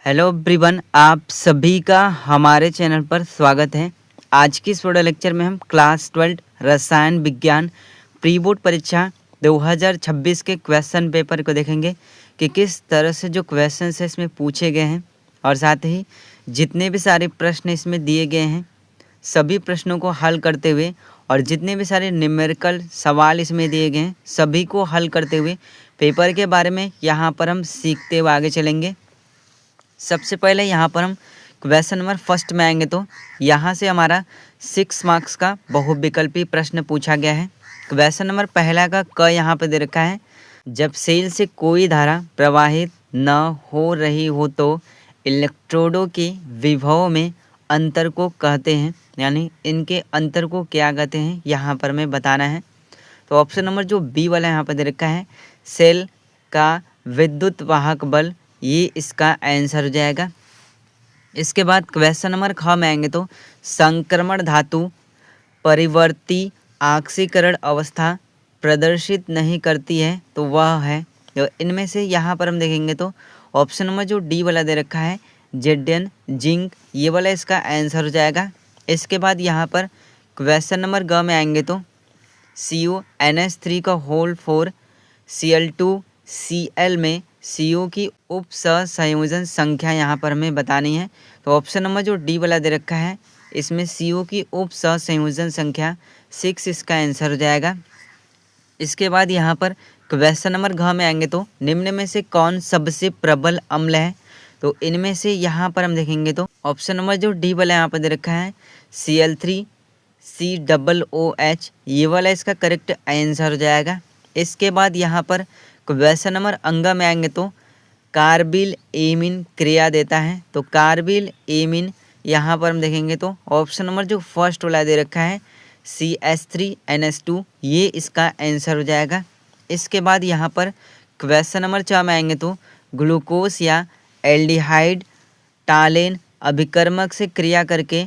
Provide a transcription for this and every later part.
Hello everyone, आप सभी का हमारे चैनल पर स्वागत है। आज की इस वीडियो लेक्चर में हम क्लास 12 रसायन विज्ञान प्री बोर्ड परीक्षा 2026 के क्वेश्चन पेपर को देखेंगे कि किस तरह से जो क्वेश्चन है इसमें पूछे गए हैं और साथ ही जितने भी सारे प्रश्न इसमें दिए गए हैं सभी प्रश्नों को हल करते हुए और जितने भी सारे न्यूमेरिकल सवाल इसमें दिए गए हैं सभी को हल करते हुए पेपर के बारे में यहाँ पर हम सीखते हुए आगे चलेंगे। सबसे पहले यहाँ पर हम क्वेश्चन नंबर फर्स्ट में आएंगे तो यहाँ से हमारा 6 मार्क्स का बहुविकल्पी प्रश्न पूछा गया है। क्वेश्चन नंबर पहला का क यहाँ पे दे रखा है, जब सेल से कोई धारा प्रवाहित न हो रही हो तो इलेक्ट्रोडों के विभव में अंतर को कहते हैं, यानी इनके अंतर को क्या कहते हैं यहाँ पर हमें बताना है। तो ऑप्शन नंबर जो बी वाला यहाँ पर दे रखा है, सेल का विद्युत वाहक बल, ये इसका आंसर हो जाएगा। इसके बाद क्वेश्चन नंबर ख में आएंगे तो संक्रमण धातु परिवर्ती ऑक्सीकरण अवस्था प्रदर्शित नहीं करती है तो वह है, तो इनमें से यहाँ पर हम देखेंगे तो ऑप्शन नंबर जो डी वाला दे रखा है जेडन जिंक, ये वाला इसका आंसर हो जाएगा। इसके बाद यहाँ पर क्वेश्चन नंबर ग में आएंगे तो CuNH3 का होल 4 Cl2Cl में CO की उप संयोजन संख्या यहाँ पर हमें बतानी है। तो ऑप्शन नंबर जो डी वाला दे रखा है इसमें CO की उप संयोजन संख्या 6 इसका आंसर हो जाएगा। इसके बाद यहाँ पर क्वेश्चन नंबर घ में आएंगे तो निम्न में से कौन सबसे प्रबल अम्ल है, तो इनमें से यहाँ पर हम देखेंगे तो ऑप्शन नंबर जो डी वाला यहाँ पर दे रखा है Cl3COOH, ये वाला इसका करेक्ट आंसर हो जाएगा। इसके बाद यहाँ पर क्वेश्चन नंबर अंग में आएंगे तो कार्बिल एमीन क्रिया देता है, तो कार्बिल एमीन यहाँ पर हम देखेंगे तो ऑप्शन नंबर जो फर्स्ट वाला दे रखा है CH3NH2, ये इसका आंसर हो जाएगा। इसके बाद यहाँ पर क्वेश्चन नंबर 4 में आएंगे तो ग्लूकोज या एल्डिहाइड टालेन अभिकर्मक से क्रिया करके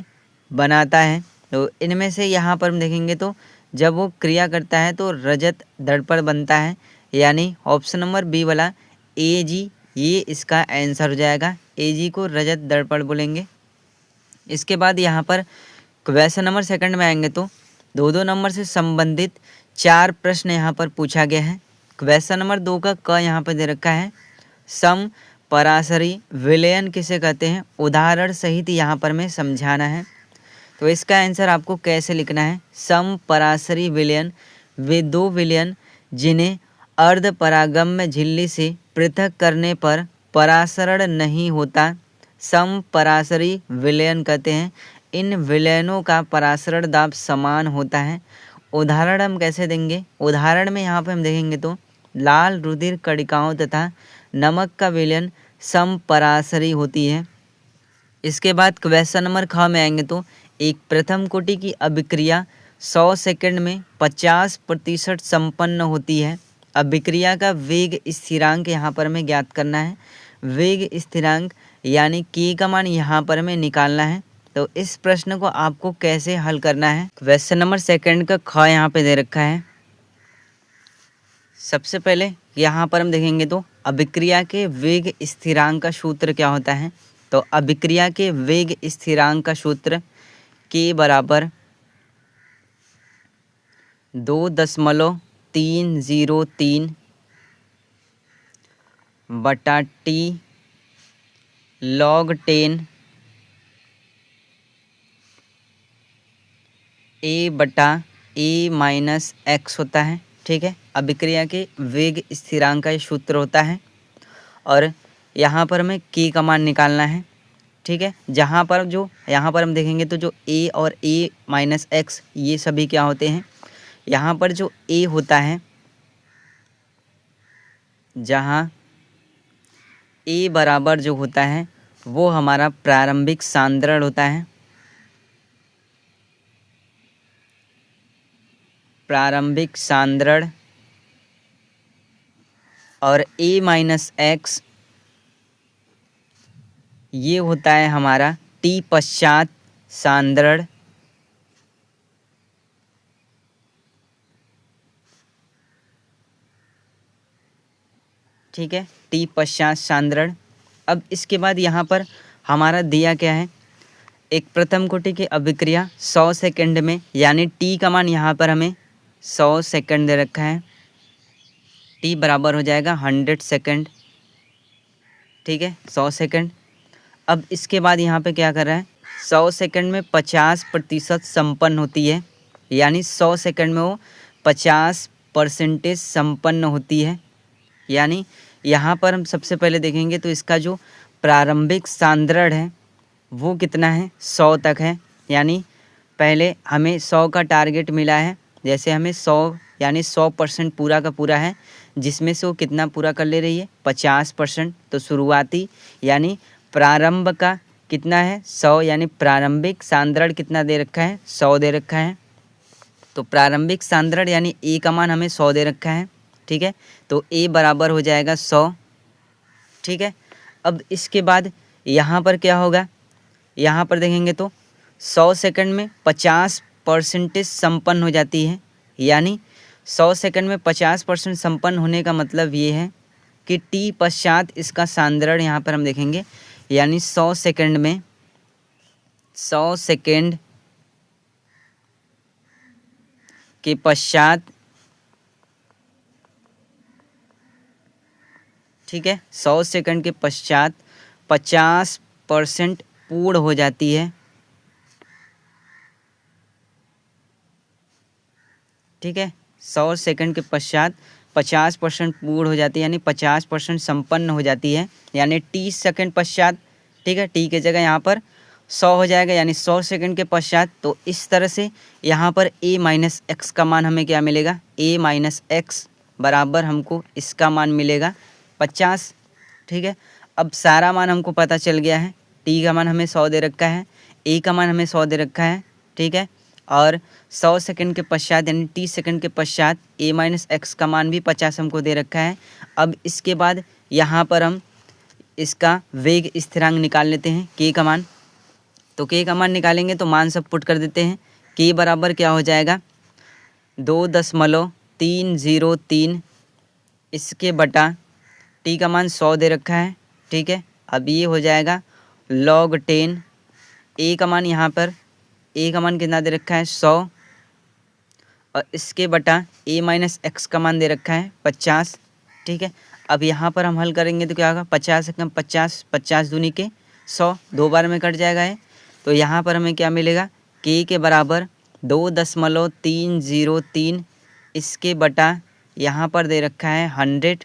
बनाता है, तो इनमें से यहाँ पर हम देखेंगे तो जब वो क्रिया करता है तो रजत दर्पण बनता है, यानी ऑप्शन नंबर बी वाला AG, ये इसका आंसर हो जाएगा। AG को रजत दर्पण बोलेंगे। इसके बाद यहाँ पर क्वेश्चन नंबर सेकंड में आएंगे तो 2-2 नंबर से संबंधित 4 प्रश्न यहाँ पर पूछा गया है। क्वेश्चन नंबर 2 का क यहाँ पर दे रखा है, सम परासरी विलयन किसे कहते हैं, उदाहरण सहित यहाँ पर हमें समझाना है। तो इसका आंसर आपको कैसे लिखना है, सम परासरी विलयन वे दो विलयन जिन्हें अर्ध परागम्य झिल्ली से पृथक करने पर परासरण नहीं होता सम परासरी विलयन कहते हैं। इन विलयनों का परासरण दाब समान होता है। उदाहरण हम कैसे देंगे, उदाहरण में यहाँ पे हम देखेंगे तो लाल रुधिर कणिकाओं तथा नमक का विलयन सम परासरी होती है। इसके बाद क्वेश्चन नंबर ख में आएंगे तो एक प्रथम कोटि की अभिक्रिया 100 सेकंड में 50% संपन्न होती है। अभिक्रिया का वेग स्थिरांक यहाँ पर हमें ज्ञात करना है। वेग स्थिरांक यानी के का मान यहाँ पर हमें निकालना है। तो इस प्रश्न को आपको कैसे हल करना है, क्वेश्चन नंबर सेकंड का ख यहाँ पे दे रखा है। सबसे पहले यहाँ पर हम देखेंगे तो अभिक्रिया के वेग स्थिरांक का सूत्र क्या होता है, तो अभिक्रिया के वेग स्थिरांक का सूत्र के बराबर 2.303 बटा टी log 10 A बटा A माइनस एक्स होता है। ठीक है, अभिक्रिया के वेग स्थिरांक का ये सूत्र होता है और यहाँ पर हमें के का मान निकालना है। ठीक है, जहाँ पर यहाँ पर हम देखेंगे तो जो A और A माइनस एक्स ये सभी क्या होते हैं, यहाँ पर जो A होता है, जहाँ A बराबर जो होता है वो हमारा प्रारंभिक सांद्रण होता है। प्रारंभिक सांद्रण और A माइनस एक्स ये होता है हमारा टी पश्चात सांद्रण। ठीक है, टी पश्चात सांद्रण। अब इसके बाद यहाँ पर हमारा दिया क्या है, एक प्रथम कोटि की अभिक्रिया 100 सेकंड में, यानी टी का मान यहाँ पर हमें 100 सेकंड दे रखा है। टी बराबर हो जाएगा 100 सेकंड, ठीक है, 100 सेकंड। अब इसके बाद यहाँ पे क्या कर रहा है, 100 सेकंड में 50% संपन्न होती है, यानी 100 सेकंड में वो 50% संपन्न होती है। यानी यहाँ पर हम सबसे पहले देखेंगे तो इसका जो प्रारंभिक सांद्रण है वो कितना है, 100 तक है। यानी पहले हमें 100 का टारगेट मिला है, जैसे हमें 100 यानी 100% पूरा का पूरा है, जिसमें से वो कितना पूरा कर ले रही है, 50%। तो शुरुआती यानी प्रारंभ का कितना है, 100, यानी प्रारंभिक सांद्रण कितना दे रखा है, 100 दे रखा है। तो प्रारंभिक सांद्रण यानी ए का मान हमें 100 दे रखा है, ठीक है। तो ए बराबर हो जाएगा 100, ठीक है। अब इसके बाद यहाँ पर क्या होगा, यहाँ पर देखेंगे तो 100 सेकंड में 50% संपन्न हो जाती है, यानी 100 सेकंड में 50% संपन्न होने का मतलब ये है कि टी पश्चात इसका सांद्रण यहाँ पर हम देखेंगे, यानी 100 सेकंड में 100 सेकंड के पश्चात, ठीक है, 100 सेकंड के पश्चात 50% पूर्ण हो जाती है, ठीक है। 100 सेकंड के पश्चात 50% पूर्ण हो जाती है, यानी 50% संपन्न हो जाती है, यानी 30 सेकंड पश्चात, ठीक है। टी की जगह यहाँ पर 100 हो जाएगा, यानी 100 सेकंड के पश्चात। तो इस तरह से यहाँ पर a माइनस एक्स का मान हमें क्या मिलेगा, a माइनस एक्स बराबर हमको इसका मान मिलेगा 50, ठीक है। अब सारा मान हमको पता चल गया है, टी का मान हमें 100 दे रखा है, ए का मान हमें 100 दे रखा है, ठीक है। और 100 सेकंड के पश्चात यानी 30 सेकंड के पश्चात a माइनस एक्स का मान भी 50 हमको दे रखा है। अब इसके बाद यहाँ पर हम इसका वेग स्थिरांक निकाल लेते हैं, k का मान। तो k का मान निकालेंगे तो मान सब पुट कर देते हैं। k बराबर क्या हो जाएगा, 2.303 इसके बटा t का मान 100 दे रखा है, ठीक है। अब ये हो जाएगा log 10, a का मान यहाँ पर a का मान कितना दे रखा है, 100, और इसके बटा a माइनस एक्स का मान दे रखा है 50, ठीक है। अब यहाँ पर हम हल करेंगे तो क्या होगा, 50 से कम 50, 50 दूनी के 100, 2 बार में कट जाएगा है। तो यहाँ पर हमें क्या मिलेगा, k के बराबर 2.303 इसके बटा यहाँ पर दे रखा है 100,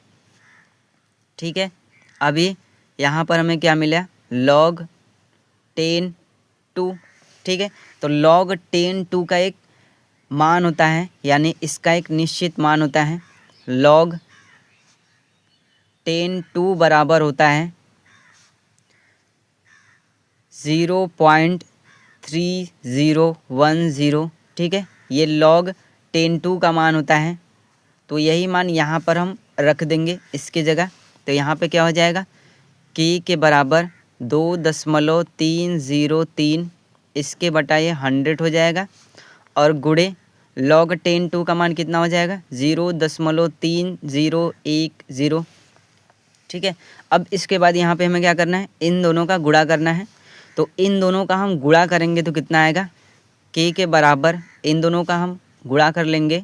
ठीक है। अभी यहाँ पर हमें क्या मिला, log 10 2, ठीक है। तो log 10 2 का एक मान होता है, यानी इसका एक निश्चित मान होता है। log 10 2 बराबर होता है 0.3010, ठीक है। ये log 10 2 का मान होता है, तो यही मान यहाँ पर हम रख देंगे इसके जगह। तो यहाँ पे क्या हो जाएगा, k के बराबर 2.303 इसके बटा ये 100 हो जाएगा, और गुणे log 10 2 का मान कितना हो जाएगा, 0.3010, ठीक है। अब इसके बाद यहाँ पे हमें क्या करना है, इन दोनों का गुणा करना है। तो इन दोनों का हम गुणा करेंगे तो कितना आएगा, k के बराबर इन दोनों का हम गुणा कर लेंगे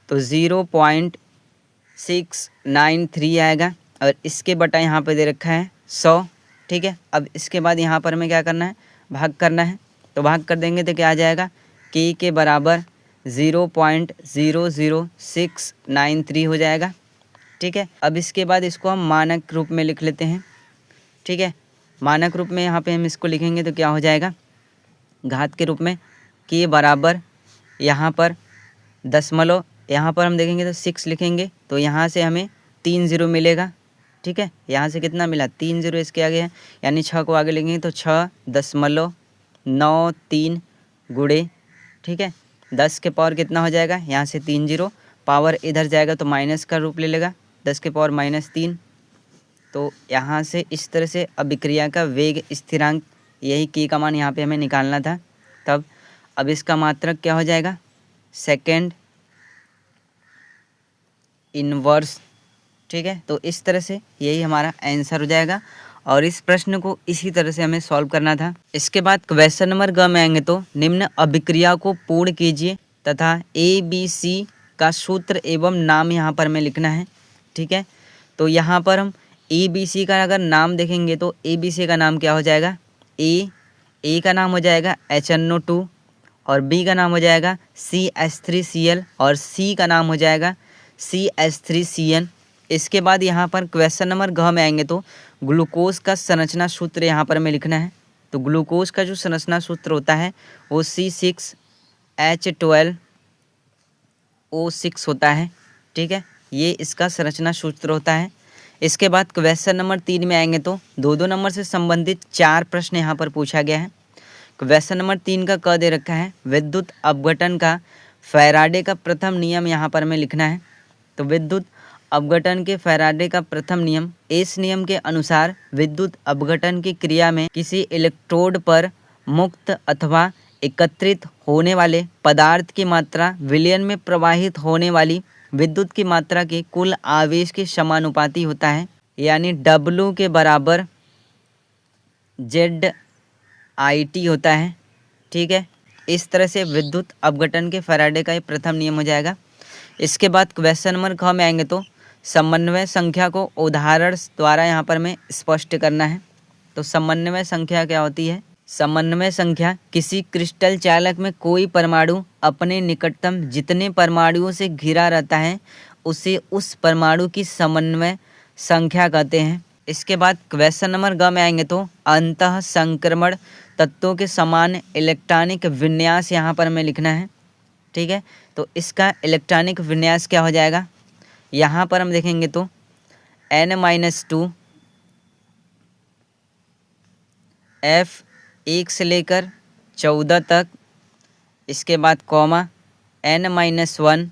तो 0.693 आएगा, और इसके बटा यहाँ पे दे रखा है 100, ठीक है। अब इसके बाद यहाँ पर हमें क्या करना है, भाग करना है। तो भाग कर देंगे तो क्या आ जाएगा, k के बराबर 0.00693 हो जाएगा, ठीक है। अब इसके बाद इसको हम मानक रूप में लिख लेते हैं, ठीक है। मानक रूप में यहाँ पे हम इसको लिखेंगे तो क्या हो जाएगा, घात के रूप में k बराबर यहाँ पर दशमलव, यहाँ पर हम देखेंगे तो 6 लिखेंगे, तो यहाँ से हमें 3 0 मिलेगा, ठीक है। यहाँ से कितना मिला, 3 0 इसके आगे है, यानी 6 को आगे लिखेंगे तो 6.93 गुणे, ठीक है। 10 के पावर कितना हो जाएगा, यहाँ से 3 0, पावर इधर जाएगा तो माइनस का रूप ले लेगा, 10 के पावर -3। तो यहाँ से इस तरह से अभिक्रिया का वेग स्थिरांक, यही k का मान यहाँ पे हमें निकालना था। तब अब इसका मात्रक क्या हो जाएगा, सेकेंड इनवर्स, ठीक है। तो इस तरह से यही हमारा आंसर हो जाएगा। और इस प्रश्न को इसी तरह से हमें सॉल्व करना था। इसके बाद क्वेश्चन नंबर ग में आएंगे तो निम्न अभिक्रिया को पूर्ण कीजिए तथा ABC का सूत्र एवं नाम यहाँ पर हमें लिखना है। ठीक है, तो यहाँ पर हम ABC का अगर नाम देखेंगे तो ABC का नाम क्या हो जाएगा, ए का नाम हो जाएगा HNO2 और B का नाम हो जाएगा CH3Cl और C का नाम हो जाएगा CH3CN। इसके बाद यहाँ पर क्वेश्चन नंबर घ में आएंगे तो ग्लूकोज का संरचना सूत्र यहाँ पर हमें लिखना है। तो ग्लूकोज का जो संरचना सूत्र होता है वो C6H12O6 होता है। ठीक है, ये इसका संरचना सूत्र होता है। इसके बाद क्वेश्चन नंबर 3 में आएंगे तो 2 नंबर से संबंधित 4 प्रश्न यहाँ पर पूछा गया है। क्वेश्चन नंबर 3 का क दे रखा है विद्युत अपघटन का फैराडे का प्रथम नियम यहाँ पर हमें लिखना है। तो विद्युत अपघटन के फैराडे का प्रथम नियम, इस नियम के अनुसार विद्युत अपघटन की क्रिया में किसी इलेक्ट्रोड पर मुक्त अथवा एकत्रित होने वाले पदार्थ की मात्रा विलयन में प्रवाहित होने वाली विद्युत की मात्रा के कुल आवेश के समानुपाती होता है, यानी W के बराबर ZIT होता है। ठीक है, इस तरह से विद्युत अपघटन के फैराडे का ये प्रथम नियम हो जाएगा। इसके बाद क्वेश्चन नंबर ख में आएंगे तो समन्वय संख्या को उदाहरण द्वारा यहाँ पर हमें स्पष्ट करना है। तो समन्वय संख्या क्या होती है, समन्वय संख्या किसी क्रिस्टल चालक में कोई परमाणु अपने निकटतम जितने परमाणुओं से घिरा रहता है उसे उस परमाणु की समन्वय संख्या कहते हैं। इसके बाद क्वेश्चन नंबर ग में आएंगे तो अंतः संक्रमण तत्वों के समान इलेक्ट्रॉनिक विन्यास यहाँ पर हमें लिखना है। ठीक है, तो इसका इलेक्ट्रॉनिक विन्यास क्या हो जाएगा, यहाँ पर हम देखेंगे तो N-2 F 1 से लेकर 14 तक, इसके बाद कॉमा N-1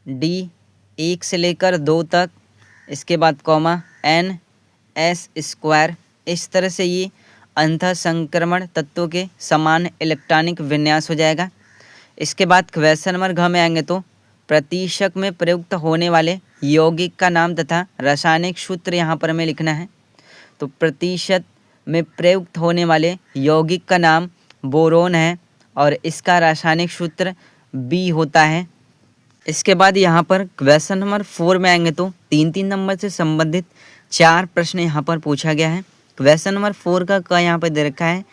D 1 से लेकर 2 तक, इसके बाद कॉमा NS²। इस तरह से ये अंतः संक्रमण तत्वों के समान इलेक्ट्रॉनिक विन्यास हो जाएगा। इसके बाद क्वेश्चन नंबर घ में आएंगे तो प्रतिशक में प्रयुक्त होने वाले यौगिक का नाम तथा रासायनिक सूत्र यहाँ पर हमें लिखना है। तो प्रतिशत में प्रयुक्त होने वाले यौगिक का नाम बोरोन है और इसका रासायनिक सूत्र B होता है। इसके बाद यहाँ पर क्वेश्चन नंबर 4 में आएंगे तो 3 नंबर से संबंधित 4 प्रश्न यहाँ पर पूछा गया है। क्वेश्चन नंबर 4 का क यहाँ पर दे रखा है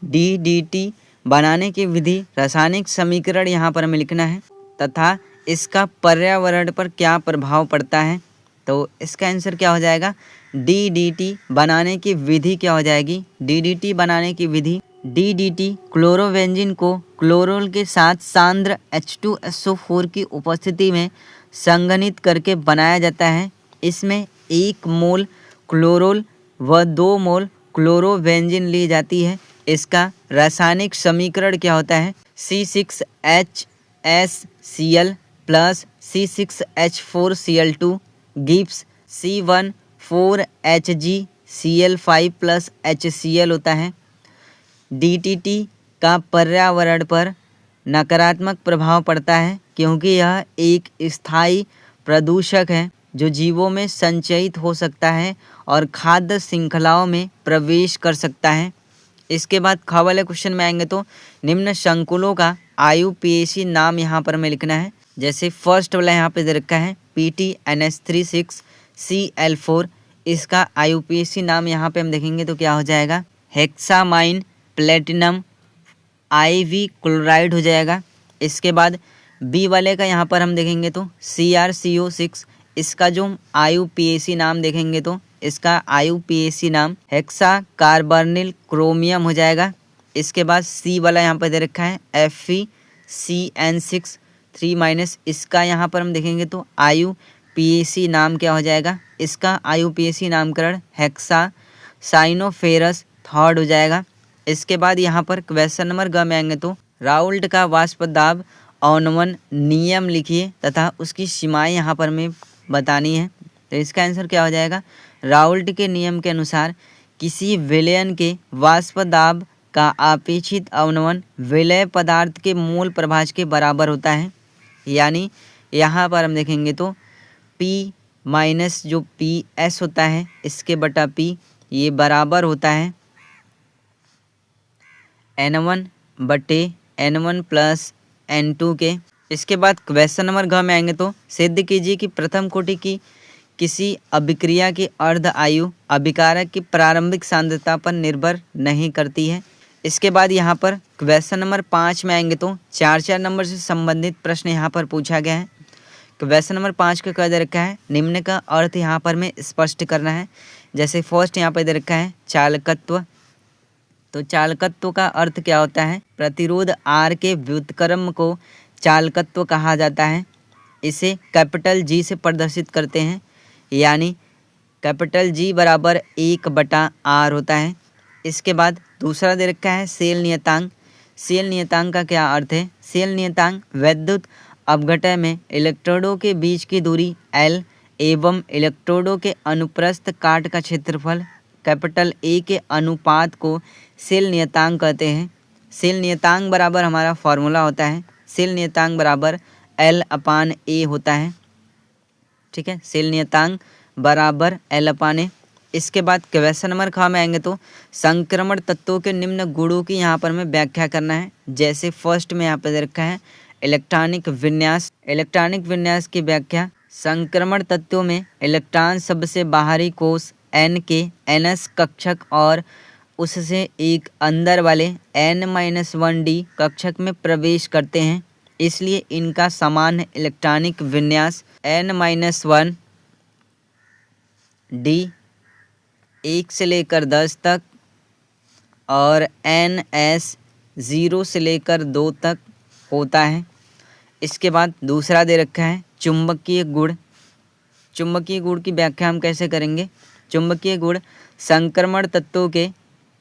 DDT बनाने की विधि, रासायनिक समीकरण यहाँ पर हमें लिखना है तथा इसका पर्यावरण पर क्या प्रभाव पड़ता है। तो इसका आंसर क्या हो जाएगा, DDT बनाने की विधि क्या हो जाएगी, DDT बनाने की विधि DDT क्लोरोबेंजीन को क्लोरोल के साथ सांद्र H2SO4 की उपस्थिति में संघनित करके बनाया जाता है। इसमें 1 मोल क्लोरोल व 2 मोल क्लोरोबेंजीन ली जाती है। इसका रासायनिक समीकरण क्या होता है, C6HSCl plus C6H4Cl2 gives C14HgCl5 plus HCl होता है। DDT का पर्यावरण पर नकारात्मक प्रभाव पड़ता है क्योंकि यह एक स्थायी प्रदूषक है जो जीवों में संचयित हो सकता है और खाद्य श्रृंखलाओं में प्रवेश कर सकता है। इसके बाद ख वाले क्वेश्चन में आएंगे तो निम्न संकुलों का IUPAC नाम यहाँ पर हमें लिखना है। जैसे फर्स्ट वाला यहाँ पे दे रखा है PTNS36Cl4, इसका IUPAC नाम यहाँ पे हम देखेंगे तो क्या हो जाएगा, हेक्सामाइन प्लेटिनम IV क्लोराइड हो जाएगा। इसके बाद बी वाले का यहाँ पर हम देखेंगे तो CrCO6, इसका जो IUPAC नाम देखेंगे तो इसका IUPAC नाम हेक्सा कार्बनिल क्रोमियम हो जाएगा। इसके बाद सी वाला यहाँ पर दे रखा है FeCN6 3-, इसका यहाँ पर हम देखेंगे तो IUPAC नाम क्या हो जाएगा, इसका IUPAC नामकरण हेक्सा साइनोफेरस थर्ड हो जाएगा। इसके बाद यहाँ पर क्वेश्चन नंबर ग में आएंगे तो राउल्ट का वाष्प दाब अवनमन नियम लिखिए तथा उसकी सीमाएं यहाँ पर हमें बतानी है। तो इसका आंसर क्या हो जाएगा, राउल्ट के नियम के अनुसार किसी विलयन के वाष्प दाब का अपेक्षित अवनमन विलय पदार्थ के मूल प्रभाज के बराबर होता है। यानी यहाँ पर हम देखेंगे तो P माइनस जो पी एस होता है इसके बटा पी, ये बराबर होता है N1 बटे N1 प्लस N2 के। इसके बाद क्वेश्चन नंबर घ में आएंगे तो सिद्ध कीजिए कि प्रथम कोटि की किसी अभिक्रिया की अर्ध आयु अभिकारक की प्रारंभिक सांद्रता पर निर्भर नहीं करती है। इसके बाद यहाँ पर क्वेश्चन नंबर 5 में आएंगे तो 4 नंबर से संबंधित प्रश्न यहाँ पर पूछा गया है। क्वेश्चन नंबर 5 का कह दे रखा है, निम्न का अर्थ यहाँ पर हमें स्पष्ट करना है। जैसे फर्स्ट यहाँ पर दे रखा है चालकत्व, तो चालकत्व का अर्थ क्या होता है? प्रतिरोध R के व्युत्क्रम को चालकत्व कहा जाता है। इसे कैपिटल G से प्रदर्शित करते हैं, यानी कैपिटल G बराबर 1/R होता है। इसके बाद दूसरा दे रखा है सेल नियतांक। सेल नियतांक का क्या अर्थ है? सेल नियतांक वैद्युत अपघटय में इलेक्ट्रोडों के बीच की दूरी L एवं इलेक्ट्रोडों के अनुप्रस्थ काट का क्षेत्रफल कैपिटल A के अनुपात को सेल नियतांक कहते हैं। सेल नियतांक बराबर हमारा फॉर्मूला होता है, सेल नियतांक बराबर L/A होता है। ठीक है, सेल नियतांक बराबर L/A। इसके बाद क्वेश्चन नंबर ख में आएंगे तो संक्रमण तत्वों के निम्न गुणों की यहाँ पर हमें व्याख्या करना है। जैसे फर्स्ट में यहाँ पर दे रखा है इलेक्ट्रॉनिक विन्यास। इलेक्ट्रॉनिक विन्यास की व्याख्या, संक्रमण तत्वों में इलेक्ट्रॉन सबसे बाहरी कोष N के NS कक्षक और उससे एक अंदर वाले N-1D कक्षक में प्रवेश करते हैं, इसलिए इनका सामान्य इलेक्ट्रॉनिक विन्यास N-1D 1 से लेकर 10 तक और NS 0 से लेकर 2 तक होता है। इसके बाद दूसरा दे रखा है चुंबकीय गुण। चुंबकीय गुण की व्याख्या हम कैसे करेंगे? चुंबकीय गुण संक्रमण तत्वों के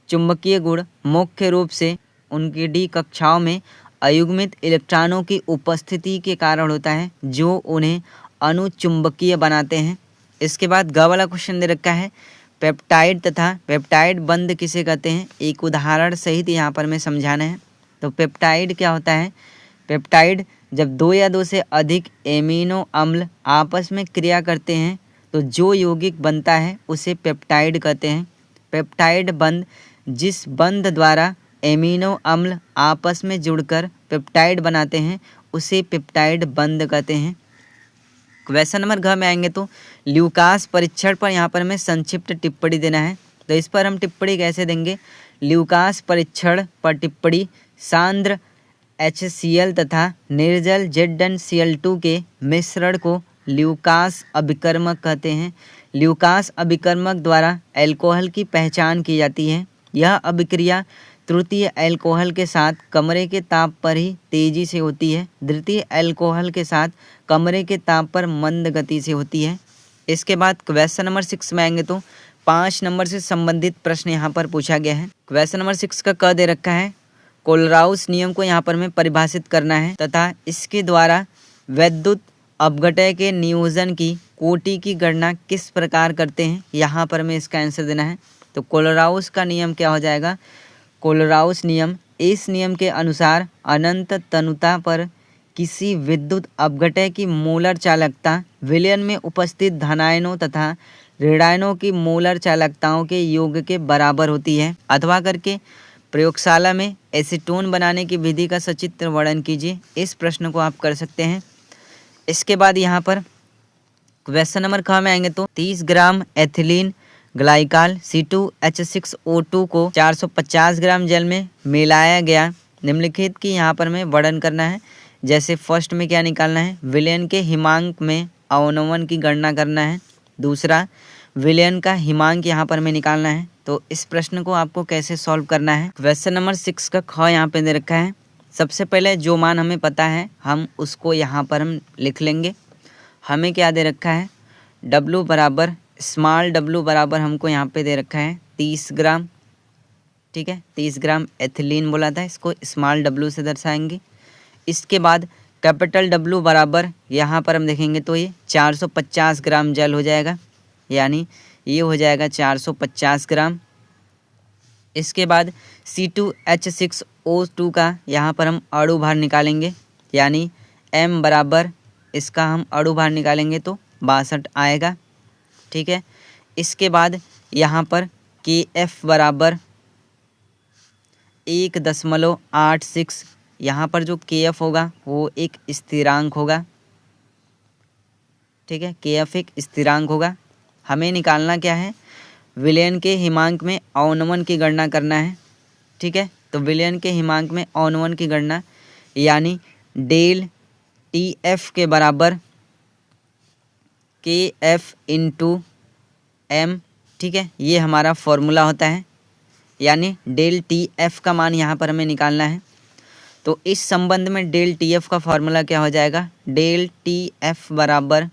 चुंबकीय गुण मुख्य रूप से उनकी डी कक्षाओं में अयुग्मित इलेक्ट्रॉनों की उपस्थिति के कारण होता है, जो उन्हें अनुचुंबकीय बनाते हैं। इसके बाद ग वाला क्वेश्चन दे रखा है पेप्टाइड तथा पेप्टाइड बंध किसे कहते हैं? एक उदाहरण सहित यहाँ पर हमें समझाना है। तो पेप्टाइड क्या होता है? पेप्टाइड जब 2 या 2 से अधिक एमिनो अम्ल आपस में क्रिया करते हैं तो जो यौगिक बनता है उसे पेप्टाइड कहते हैं। पेप्टाइड बंध जिस बंध द्वारा एमिनो अम्ल आपस में जुड़कर पेप्टाइड बनाते हैं उसे पेप्टाइड बंध कहते हैं। क्वेश्चन नंबर घ में आएंगे तो ल्यूकास परीक्षण पर यहाँ पर हमें संक्षिप्त टिप्पणी देना है। तो इस पर हम टिप्पणी कैसे देंगे? ल्यूकास परीक्षण पर टिप्पणी, सांद्र HCl तथा निर्जल ZnCl2 के मिश्रण को ल्यूकास अभिकर्मक कहते हैं। ल्यूकास अभिकर्मक द्वारा अल्कोहल की पहचान की जाती है। यह अभिक्रिया तृतीय अल्कोहल के साथ कमरे के ताप पर ही तेजी से होती है, द्वितीय अल्कोहल के साथ कमरे के ताप पर मंद गति से होती है। इसके बाद क्वेश्चन नंबर 6 में आएंगे तो 5 नंबर से संबंधित प्रश्न यहाँ पर पूछा गया है। क्वेश्चन नंबर 6 का क दे रखा है कोलराउस नियम को यहाँ पर हमें परिभाषित करना है तथा इसके द्वारा वैद्युत अपघटय के नियोजन की कोटि की गणना किस प्रकार करते हैं, यहाँ पर हमें इसका आंसर देना है। तो कोलराउस का नियम क्या हो जाएगा? कोलराउस नियम, इस नियम के अनुसार अनंत तनुता पर किसी विद्युत अपघटय की मोलर चालकता विलयन में उपस्थित धनायनों तथा ऋणायनों की मोलर चालकताओं के योग के बराबर होती है। अथवा करके प्रयोगशाला में एसीटोन बनाने की विधि का सचित्र वर्णन कीजिए। इस प्रश्न को आप कर सकते हैं। इसके बाद यहाँ पर क्वेश्चन नंबर ख में आएंगे तो 30 ग्राम एथिलीन ग्लाइकाल C2H6O2 को 450 ग्राम जल में मिलाया गया। निम्नलिखित की यहाँ पर हमें वर्णन करना है। जैसे फर्स्ट में क्या निकालना है? विलयन के हिमांक में अवनमन की गणना करना है। दूसरा विलयन का हिमांक यहाँ पर हमें निकालना है। तो इस प्रश्न को आपको कैसे सॉल्व करना है? क्वेश्चन नंबर 6 का ख यहाँ पे दे रखा है। सबसे पहले जो मान हमें पता है हम उसको यहाँ पर हम लिख लेंगे। हमें क्या दे रखा है? W बराबर स्मॉल w बराबर हमको यहाँ पे दे रखा है 30 ग्राम। ठीक है, 30 ग्राम एथिलीन बोला था, इसको स्मॉल w से दर्शाएंगे। इसके बाद कैपिटल W बराबर यहाँ पर हम देखेंगे तो ये 450 ग्राम जल हो जाएगा, यानी ये हो जाएगा 450 ग्राम। इसके बाद C2H6O2 का यहाँ पर हम अणु भार निकालेंगे, यानी m बराबर इसका हम अणु भार निकालेंगे तो 62 आएगा। ठीक है, इसके बाद यहाँ पर KF बराबर 1.86। यहाँ पर जो KF होगा वो एक स्थिरांक होगा। ठीक है, KF एक स्थिरांक होगा। हमें निकालना क्या है, विलयन के हिमांक में अवनमन की गणना करना है। ठीक है, तो विलयन के हिमांक में अवनमन की गणना यानी डेल TF के बराबर KF इंटू M। ठीक है, ये हमारा फॉर्मूला होता है, यानी डेल TF का मान यहाँ पर हमें निकालना है। तो इस संबंध में डेल TF का फॉर्मूला क्या हो जाएगा, डेल TF बराबर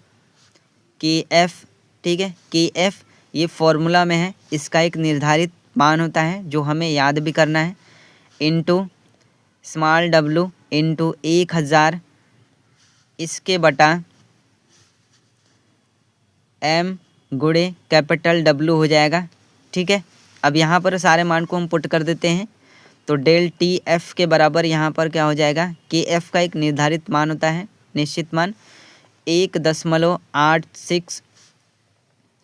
KF। ठीक है, KF ये फॉर्मूला में है, इसका एक निर्धारित मान होता है जो हमें याद भी करना है, इंटू स्मॉल w इंटू 1000 इसके बटा M गुणे कैपिटल W हो जाएगा। ठीक है, अब यहाँ पर सारे मान को हम पुट कर देते हैं, तो डेल TF के बराबर यहाँ पर क्या हो जाएगा, KF का एक निर्धारित मान होता है, निश्चित मान 1.86।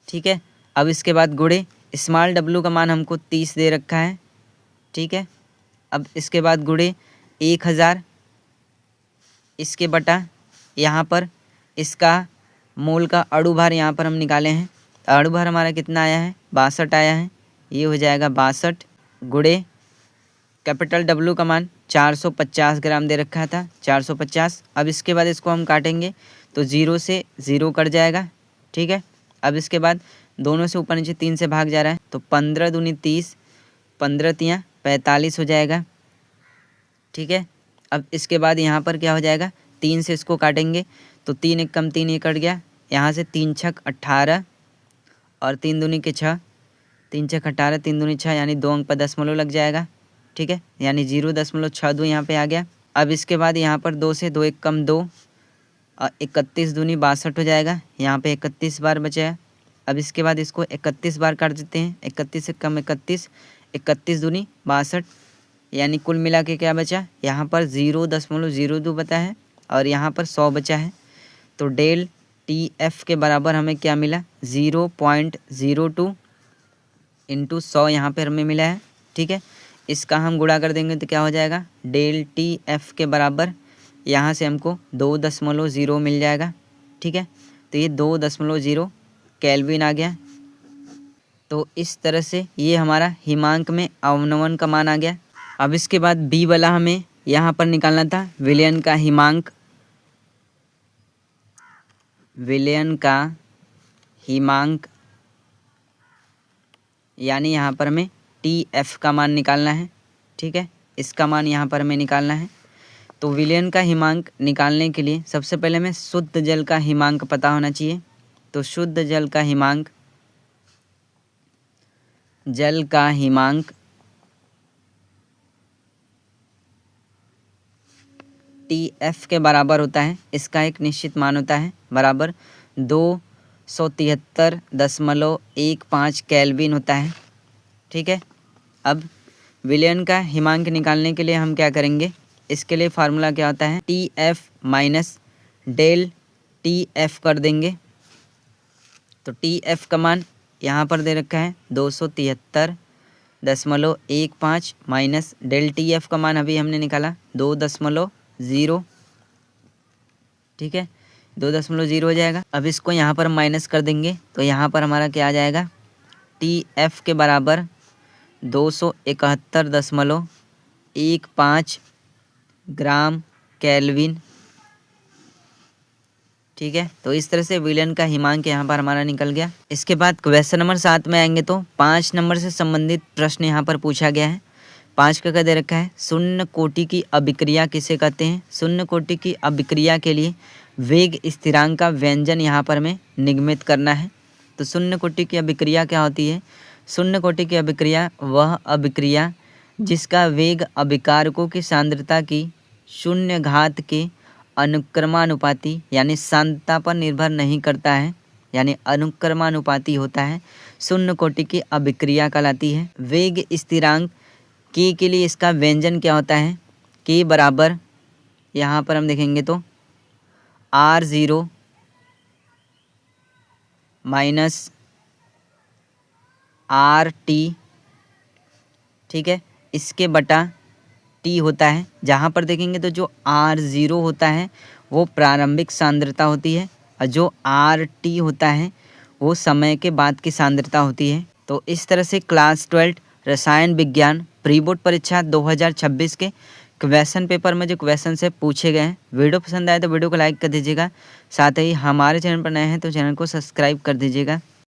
ठीक है, अब इसके बाद गुणे स्मॉल w का मान हमको 30 दे रखा है। ठीक है, अब इसके बाद गुणे 1000 इसके बटा यहाँ पर इसका मोल का अणुभार यहाँ पर हम निकाले हैं। अणुभार हमारा कितना आया है, 62 आया है। ये हो जाएगा 62 गुणे कैपिटल W का मान 450 ग्राम दे रखा था, 450। अब इसके बाद इसको हम काटेंगे तो 0 से 0 कट जाएगा। ठीक है, अब इसके बाद दोनों से ऊपर नीचे 3 से भाग जा रहा है, तो 15 दूनी 30, 15 तियाँ 45 हो जाएगा। ठीक है, अब इसके बाद यहाँ पर क्या हो जाएगा, 3 से इसको काटेंगे तो 3 एक कम 3 ये कट गया, यहाँ से 3 छक 18 और 3 दूनी के 6, 3 छक 18, 3 दूनी 6, यानी 2 अंक पर दशमलव लग जाएगा। ठीक है, यानी 0.62 यहाँ पे आ गया। अब इसके बाद यहाँ पर 2 से 2 एक कम 2 और 31 दूनी 62 हो जाएगा, यहाँ पे 31 बार बचा है। अब इसके बाद इसको 31 बार काट देते हैं, 31 से कम 31, 31 दूनी 62, यानी कुल मिला के क्या बचा, यहाँ पर 0.02 बता है और यहाँ पर 100 बचा है। तो डेल TF के बराबर हमें क्या मिला, 0.02 इंटू 100 यहाँ पर हमें मिला है। ठीक है, इसका हम गुणा कर देंगे तो क्या हो जाएगा, डेल TF के बराबर यहाँ से हमको 2.0 मिल जाएगा। ठीक है, तो ये 2.0 केल्विन आ गया। तो इस तरह से ये हमारा हिमांक में अवनमन का मान आ गया। अब इसके बाद B वाला हमें यहाँ पर निकालना था, विलयन का हिमांक। विलयन का हिमांक यानी यहाँ पर हमें TF का मान निकालना है। ठीक है, इसका मान यहाँ पर हमें निकालना है। तो विलयन का हिमांक निकालने के लिए सबसे पहले हमें शुद्ध जल का हिमांक पता होना चाहिए। तो शुद्ध जल का हिमांक, जल का हिमांक TF के बराबर होता है, इसका एक निश्चित मान होता है, बराबर 273.15 केल्विन होता है। ठीक है, अब विलयन का हिमांक निकालने के लिए हम क्या करेंगे, इसके लिए फार्मूला क्या होता है, TF माइनस डेल TF कर देंगे। तो TF का मान यहाँ पर दे रखा है 273.15 माइनस डेल TF का मान अभी हमने निकाला 2.0। ठीक है, 2.0 हो जाएगा। अब इसको यहाँ पर माइनस कर देंगे तो यहाँ पर हमारा क्या आ जाएगा, TF के बराबर 271.15 ग्राम केल्विन। ठीक है, तो इस तरह से विलयन का हिमांक यहाँ पर हमारा निकल गया। इसके बाद क्वेश्चन नंबर 7 में आएंगे तो 5 नंबर से संबंधित प्रश्न यहाँ पर पूछा गया है। 5 का क्या दे रखा है, शून्य कोटि की अभिक्रिया किसे कहते हैं। शून्य कोटि की अभिक्रिया के लिए वेग स्थिरांक का व्यंजन यहाँ पर हमें निगमित करना है। तो शून्य कोटि की अभिक्रिया क्या होती है, शून्य कोटि की अभिक्रिया वह अभिक्रिया जिसका वेग अभिकारकों की सांद्रता की शून्य घात के अनुक्रमानुपाती यानी सांद्रता पर निर्भर नहीं करता है, यानी अनुक्रमानुपाती होता है, शून्य कोटि की अभिक्रिया कहलाती है। वेग स्थिरांक के लिए इसका व्यंजन क्या होता है, के बराबर यहाँ पर हम देखेंगे तो R0 माइनस आर टी, ठीक है, इसके बटा टी होता है। जहाँ पर देखेंगे तो जो R0 होता है वो प्रारंभिक सांद्रता होती है और जो RT होता है वो समय के बाद की सांद्रता होती है। तो इस तरह से क्लास 12 रसायन विज्ञान प्री बोर्ड परीक्षा 2026 के क्वेश्चन पेपर में जो क्वेश्चन से पूछे गए हैं। वीडियो पसंद आए तो वीडियो को लाइक कर दीजिएगा। साथ ही हमारे चैनल पर नए हैं तो चैनल को सब्सक्राइब कर दीजिएगा।